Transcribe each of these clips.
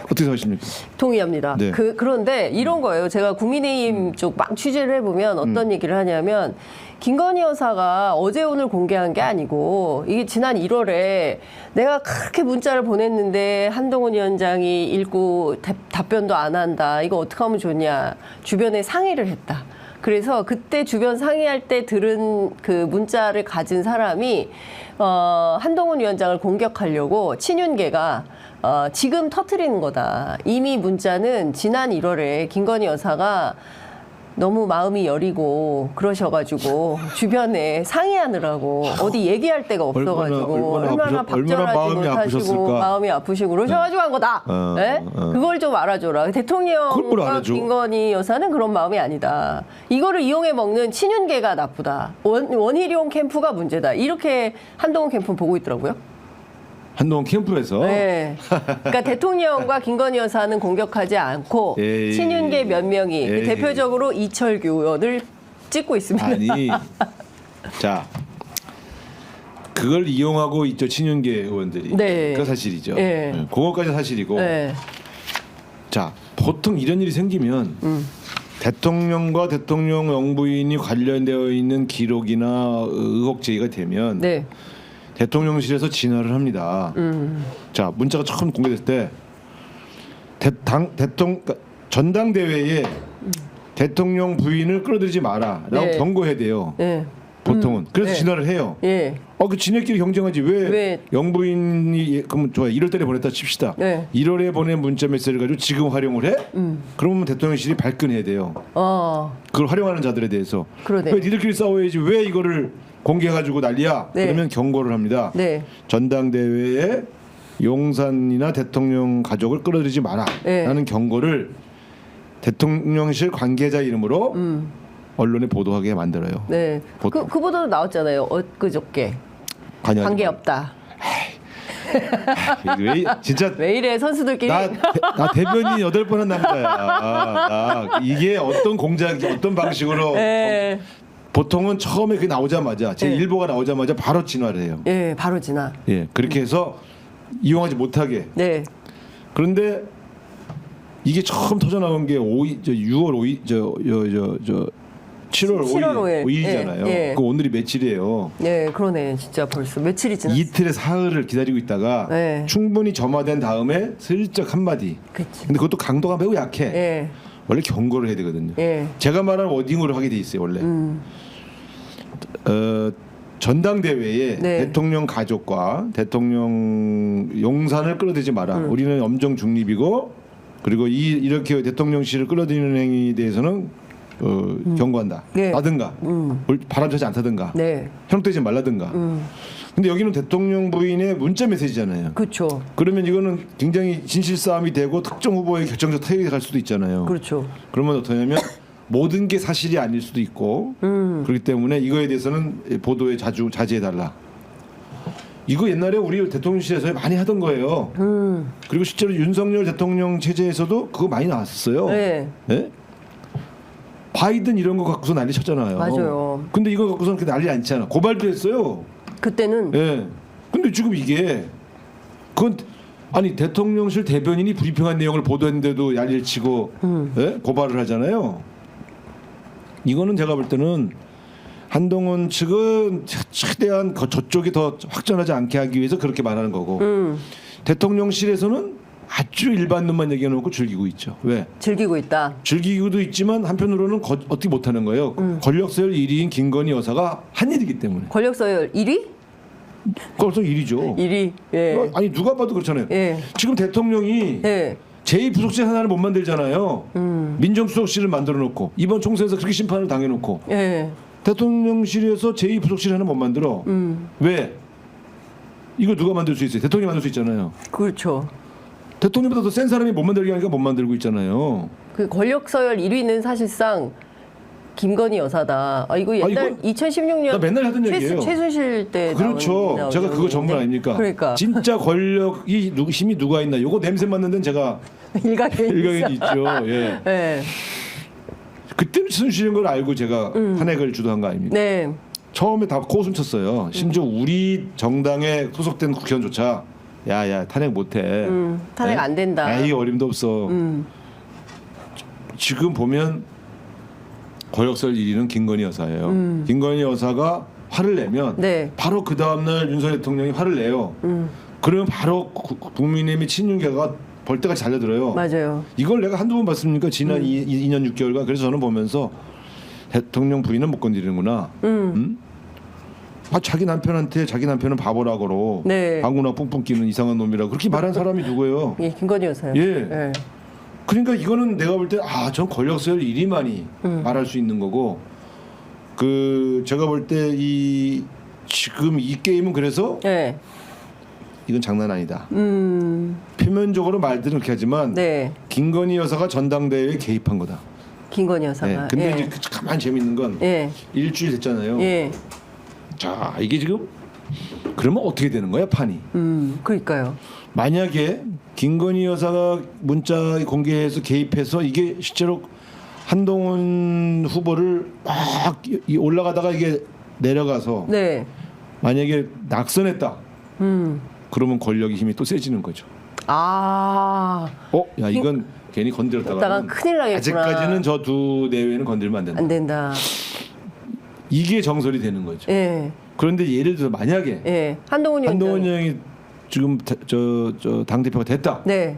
어떻게 생각하십니까? 동의합니다. 네. 그런데 이런 거예요. 제가 국민의힘 쪽 막 취재를 해보면 어떤 얘기를 하냐면 김건희 여사가 어제 오늘 공개한 게 아니고 이게 지난 1월에 내가 그렇게 문자를 보냈는데 한동훈 위원장이 읽고 답변도 안 한다. 이거 어떻게 하면 좋냐. 주변에 상의를 했다. 그래서 그때 주변 상의할 때 들은 그 문자를 가진 사람이 한동훈 위원장을 공격하려고 친윤계가 지금 터트리는 거다. 이미 문자는 지난 1월에 김건희 여사가 너무 마음이 여리고 그러셔가지고 주변에 상의하느라고 어디 얘기할 데가 없어가지고 얼마나 박절하지 못하시고 마음이 아프시고 그러셔가지고 한 거다. 네? 그걸 좀 알아줘라. 대통령과 김건희 여사는 그런 마음이 아니다. 이거를 이용해 먹는 친윤계가 나쁘다. 원희룡 캠프가 문제다. 이렇게 한동훈 캠프는 보고 있더라고요. 한동훈 캠프에서. 네. 그러니까 대통령과 김건희 여사는 공격하지 않고 친윤계 몇 명이 대표적으로 이철규 의원을 찍고 있습니다. 아니, 자, 그걸 이용하고 있죠 친윤계 의원들이. 네. 그거 사실이죠. 네. 그것까지 사실이고. 네. 자, 보통 이런 일이 생기면 대통령과 대통령 영부인이 관련되어 있는 기록이나 의혹 제기가 되면. 네. 대통령실에서 진화를 합니다. 자, 문자가 처음 공개됐을 때 그러니까 전당대회에 대통령 부인을 끌어들이지 마라라고 네. 경고해야 돼요. 네. 보통은. 그래서 네. 진화를 해요. 예. 그 지네끼리 경쟁하지 왜 영부인이 그러면 좋아 1월 달에 보냈다 칩시다. 네. 1월에 보낸 문자 메시지를 가지고 지금 활용을 해? 그러면 대통령실이 발끈해야 돼요. 그걸 활용하는 자들에 대해서. 그러네. 왜 니들끼리 싸워야지 왜 이거를 공개해가지고 난리야? 네. 그러면 경고를 합니다. 네. 전당대회에 용산이나 대통령 가족을 끌어들이지 마라 네. 라는 경고를 대통령실 관계자 이름으로 언론에 보도하게 만들어요. 네. 그 보도도 나왔잖아요. 엊그저께. 관계 없다. 왜 진짜 왜 이래 선수들끼리. 나 대변인 8번 한 남자야. 나 이게 어떤 공작이 어떤 방식으로 네. 보통은 처음에 그게 나오자마자 제 일보가 나오자마자 바로 진화를 해요. 예, 바로 진화. 예, 그렇게 해서 이용하지 못하게. 네. 그런데 이게 처음 터져 나온 게 6월 5일 7월 5일이잖아요. 예. 그 오늘이 며칠이에요. 네, 그러네. 진짜 벌써 며칠이 지났어요. 이틀의 사흘을 기다리고 있다가 네. 충분히 점화된 다음에 슬쩍 한마디. 그치. 근데 그것도 강도가 매우 약해. 예. 원래 경고를 해야 되거든요. 예. 제가 말한 워딩으로 하게 돼 있어요. 원래. 전당대회에 네. 대통령 가족과 대통령 용산을 끌어들이지 마라. 우리는 엄정 중립이고 그리고 이렇게 대통령실을 끌어들이는 행위에 대해서는 경고한다. 네. 라든가 바람직하지 않다든가 네. 형태지 말라든가. 근데 여기는 대통령 부인의 문자 메시지잖아요. 그렇죠. 그러면 이거는 굉장히 진실 싸움이 되고 특정 후보의 결정적 타격이 갈 수도 있잖아요. 그렇죠. 그러면 어떠냐면 모든 게 사실이 아닐 수도 있고 그렇기 때문에 이거에 대해서는 보도에 자주 자제해달라. 이거 옛날에 우리 대통령실에서 많이 하던 거예요. 그리고 실제로 윤석열 대통령 체제에서도 그거 많이 나왔었어요. 네. 네? 바이든 이런 거 갖고서 난리 쳤잖아요. 맞아요. 근데 이거 갖고서는 그렇게 난리 안 치잖아. 고발도 했어요. 그때는. 예. 근데 지금 이게 그건 아니 대통령실 대변인이 불이평한 내용을 보도했는데도 난리를 치고 예? 고발을 하잖아요. 이거는 제가 볼 때는 한동훈 측은 최대한 저쪽이 더 확전하지 않게 하기 위해서 그렇게 말하는 거고 대통령실에서는 아주 일반론만 얘기해놓고 즐기고 있죠. 왜? 즐기고 있다. 즐기고도 있지만 한편으로는 어떻게 못하는 거예요. 권력서열 1위인 김건희 여사가 한 일이기 때문에. 권력서열 1위? 권력서열 1위죠. 1위. 예. 아니 누가 봐도 그렇잖아요. 예. 지금 대통령이 예. 제2부속실 하나를 못 만들잖아요. 민정수석실을 만들어놓고 이번 총선에서 그렇게 심판을 당해놓고 예. 대통령실에서 제2부속실 하나 못 만들어. 왜? 이거 누가 만들 수 있어요? 대통령이 만들 수 있잖아요. 그렇죠. 대통령보다 더 센 사람이 못 만들게 하니까 못 만들고 있잖아요. 그 권력서열 1위는 사실상 김건희 여사다. 이거 옛날 2016년 나 맨날 하던 얘기예요. 최순실 때 그렇죠. 제가 그거 전문 아닙니까? 그러니까 진짜 권력이 힘이 누가 있나? 요거 냄새 맡는 데는 제가 일각이 있죠. 예. 네. 그때는 최순실인 걸 알고 제가 탄핵을 주도한 거 아닙니까? 네. 처음에 다 코웃음 쳤어요. 심지어 우리 정당에 소속된 국회의원조차 야야 탄핵 못해. 탄핵 네? 안 된다. 에이 어림도 없어. 지금 보면 거역설 1위는 김건희 여사예요. 김건희 여사가 화를 내면 네. 바로 그 다음날 윤석열 대통령이 화를 내요. 그러면 바로 국민의힘의 친윤계가 벌떼같이 달려들어요. 맞아요. 이걸 내가 한두 번 봤습니까? 지난 2년 6개월간. 그래서 저는 보면서 대통령 부인은 못 건드리는구나. 아, 자기 남편한테 자기 남편은 바보라고 네. 방구나 뿡뿡 끼는 이상한 놈이라고 그렇게 말한 사람이 누구예요? 예, 김건희 여사요. 예. 그러니까 이거는 내가 볼 때 전 권력서열 1위만이 말할 수 있는 거고 그 제가 볼 때 이 지금 이 게임은 그래서 네. 이건 장난 아니다. 표면적으로 말들은 그렇게 하지만 네. 김건희 여사가 전당대회에 개입한 거다. 김건희 여사가. 네. 근데 예. 이제 가만 재밌는 건 예. 일주일 됐잖아요. 예. 자 이게 지금 그러면 어떻게 되는 거야 판이? 그러니까요. 만약에 김건희 여사가 문자 공개해서 개입해서 이게 실제로 한동훈 후보를 막 올라가다가 이게 내려가서 네. 만약에 낙선했다. 그러면 권력의 힘이 또 세지는 거죠. 아. 야 이건 괜히 건드렸다가 그러다가 큰일 나겠구나. 아직까지는 저 두 내외는 건들면 안 된다. 안 된다. 이게 정설이 되는 거죠. 예. 그런데 예를 들어 만약에 예. 한동훈 형이 지금 저 당 대표가 됐다. 네.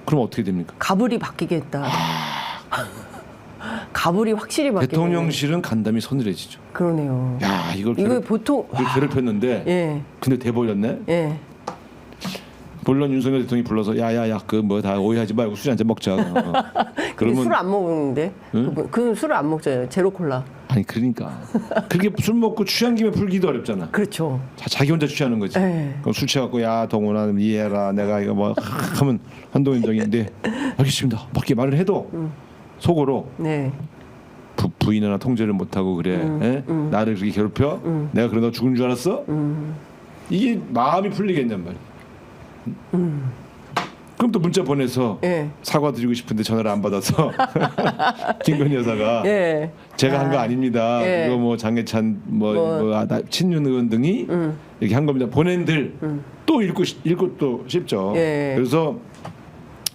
그럼 어떻게 됩니까? 가불이 바뀌겠다. 가불이 확실히 바뀌겠다. 대통령실은 간담이 서늘해지죠. 그러네요. 야 이걸 이거 보통 괴롭혔는데 예. 근데 돼버렸네. 예. 물론 윤석열 대통령이 불러서 야야야 그 뭐 다 오해하지 말고 술 한잔 먹자. 그러면 술 안 먹는데 그분 술을 안 먹잖아요. 제로 콜라. 아니 그러니까 그렇게 술 먹고 취한 김에 풀기도 어렵잖아. 그렇죠. 자기 혼자 취하는 거지. 예. 그럼 술 취해갖고 야 동훈아 이해해라 내가 이거 뭐 하면 한동훈 정인데 알겠습니다. 밖에 말을 해도 속으로 네. 부인이나 통제를 못하고 그래. 예? 나를 그렇게 괴롭혀? 내가 그러다 죽은 줄 알았어? 이게 마음이 풀리겠냔 말이야. 그럼 또 문자 보내서 예. 사과드리고 싶은데 전화를 안 받아서 김건희 여사가 예. 제가 한 거 아닙니다. 예. 이거 뭐 장해찬 친윤 의원 등이 이렇게 한 겁니다. 보낸들 또 읽고 또 싶죠. 예. 그래서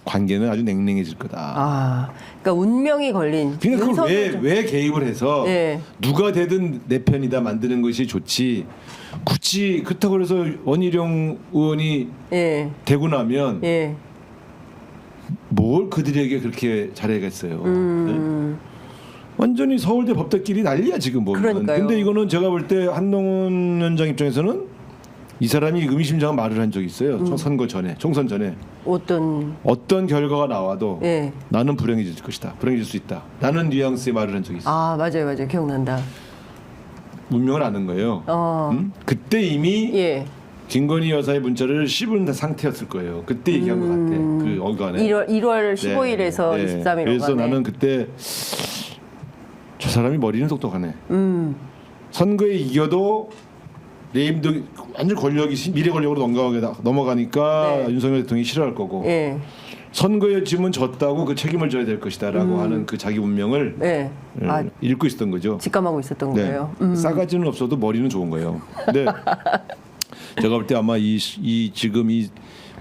관계는 아주 냉랭해질 거다. 아, 그러니까 운명이 걸린. 그러니까 그걸 윤석열 왜 개입을 해서 예. 누가 되든 내 편이다 만드는 것이 좋지. 굳이 그렇다고 그래서 원희룡 의원이 예. 되고 나면 예. 뭘 그들에게 그렇게 잘해겠어요. 네? 완전히 서울대 법대끼리 난리야 지금 보면. 그러니까요. 근데 이거는 제가 볼 때 한동훈 위원장 입장에서는 이 사람이 의미심장한 말을 한 적이 있어요. 선거 전에, 총선 전에. 어떤 결과가 나와도 예. 나는 불행해질 것이다. 불행해질 수 있다. 라는 뉘앙스의 말을 한 적이 있어요. 아, 맞아요. 기억난다. 운명을 아는 거예요. 그때 이미 예. 김건희 여사의 문자를 씹은 상태였을 거예요. 그때 얘기한 것 같아. 그 어간에. 1월 15일에서 23일 그래서 어간에. 나는 그때 저 사람이 머리는 똑똑하네. 선거에 이겨도 내임도 완전 권력이 미래 권력으로 넘어가니까 네. 윤석열 대통령이 싫어할 거고 예. 선거에 지면 졌다고 그 책임을 져야 될 것이다라고 하는 그 자기 운명을 예. 아, 읽고 있었던 거죠. 직감하고 있었던 네. 거예요. 싸가지는 없어도 머리는 좋은 거예요. 근데 제가 볼 때 아마 지금 이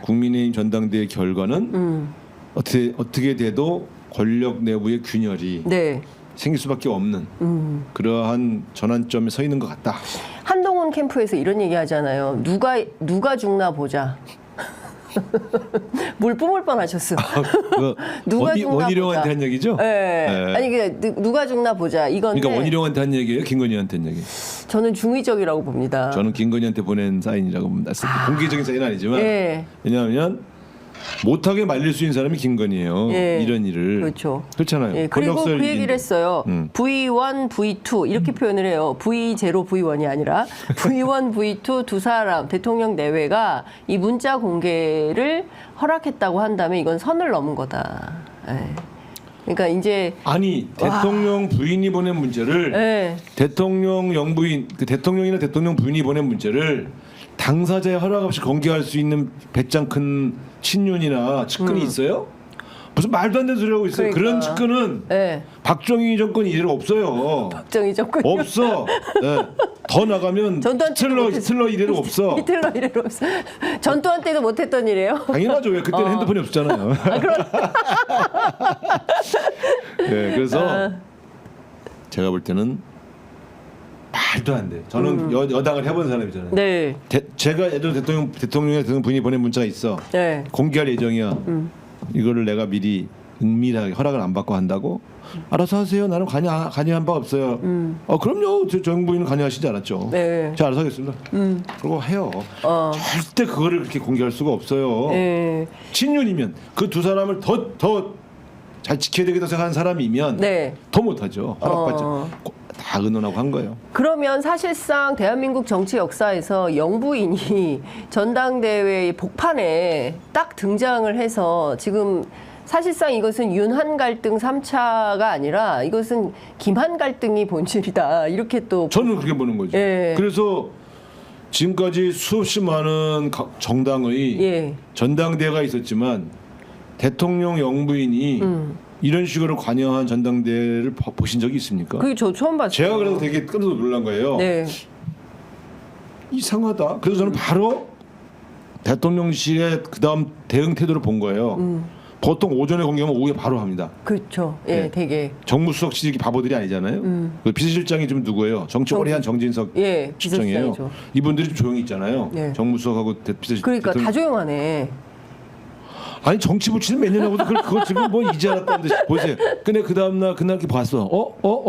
국민의힘 전당대회 결과는 어떻게 돼도 권력 내부의 균열이 네. 생길 수밖에 없는 그러한 전환점에 서 있는 것 같다. 한동훈 캠프에서 이런 얘기 하잖아요. 누가 죽나 보자. 물 뿜을 뻔하셨어. 누가 죽나 원희룡한테 보자. 한 얘기죠? 네. 네. 아니 그러니까 누가 죽나 보자. 이건데 그러니까 원희룡한테 한 얘기예요, 김건희한테 한 얘기. 저는 중의적이라고 봅니다. 저는 김건희한테 보낸 사인이라고 봅니다. 공개적인 사인은 아니지만 예. 왜냐하면 못하게 말릴 수 있는 사람이 김건희예요. 예. 이런 일을. 그렇죠. 그렇잖아요. 예, 그리고 권력설 그 얘기를 일인데. 했어요. V1, V2 이렇게 표현을 해요. V0, V1이 아니라 V1, V2 두 사람 대통령 내외가 이 문자 공개를 허락했다고 한다면 이건 선을 넘은 거다. 예. 그러니까 이제 아니 대통령 부인이 보낸 문제를 예. 대통령 영부인 그 대통령이나 대통령 부인이 보낸 문제를 당사자의 허락 없이 공개할 수 있는 배짱 큰 친윤이나 측근이 있어요? 무슨 말도 안 되는 소리 하고 있어요. 그러니까. 그런 측근은 예. 박정희 정권 이래로 없어요. 박정희 정권 없어. 네. 더 나가면 전두환 때도 히틀러 이래로 없어. 히틀러 이래로 없어. 전두환 때도 못했던 일이에요. 당연하죠. 왜 그때는 핸드폰이 없었잖아요. 네, 그래서 제가 볼 때는 말도 안 돼. 저는 여당을 해본 사람이잖아요. 네. 제가 예를 들어 대통령에 대한 분이 보낸 문자가 있어. 네. 공개할 예정이야. 이거를 내가 미리 은밀하게 허락을 안 받고 한다고? 알아서 하세요. 나는 관여한 바 없어요. 그럼요. 저 정부인은 관여하시지 않았죠. 네. 제가 알아서 하겠습니다. 그리고 해요. 절대 그거를 그렇게 공개할 수가 없어요. 네. 친윤이면 그 두 사람을 더 잘 지켜야 되겠다 생각하는 사람이면 네. 더 못하죠. 허락받지. 다 의논하고 한 거예요. 그러면 사실상 대한민국 정치 역사에서 영부인이 전당대회의 복판에 딱 등장을 해서 지금 사실상 이것은 윤한 갈등 3차가 아니라 이것은 김한 갈등이 본질이다. 이렇게 또 저는 그렇게 보는 거죠. 예. 그래서 지금까지 수없이 많은 정당의 예. 전당대회가 있었지만 대통령 영부인이 이런 식으로 관여한 전당대회를 보신 적이 있습니까? 그게 저 처음 봤어요. 제가 그래서 되게 깜짝 놀란 거예요. 네. 이상하다. 그래서 저는 바로 대통령실의 그다음 대응 태도를 본 거예요. 보통 오전에 공개하면 오후에 바로 합니다. 그렇죠. 예, 네. 되게. 정무수석실이 바보들이 아니잖아요. 그 비서실장이 좀 누구예요? 정치 오래 한 정진석 예, 실장이에요. 비서실장이죠. 이분들이 좀 조용히 있잖아요. 네. 정무수석하고 비서실. 그러니까 다 조용하네. 아니 정치 부치는 몇 년하고도 그거 지금 뭐 이제 알았다는 듯이 보세요. 근데 그 다음 날 그날 이렇게 봤어.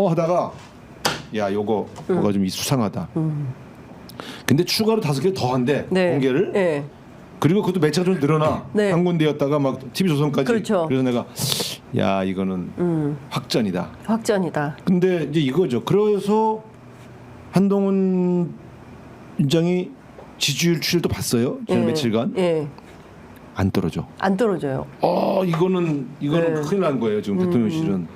하다가 야 뭐가 좀 수상하다. 근데 추가로 5개 더 한대. 네. 공개를. 네. 그리고 그것도 매체가 좀 늘어나. 네. 한 군데였다가 막 TV조선까지. 그렇죠. 그래서 내가 야 이거는 확전이다. 확전이다. 근데 이제 이거죠. 그래서 한동훈 위원장이 지지율 추이도 봤어요. 지난 며칠간 예. 안 떨어져. 안 떨어져요. 이거는 네. 큰일 난 거예요. 지금 대통령실은.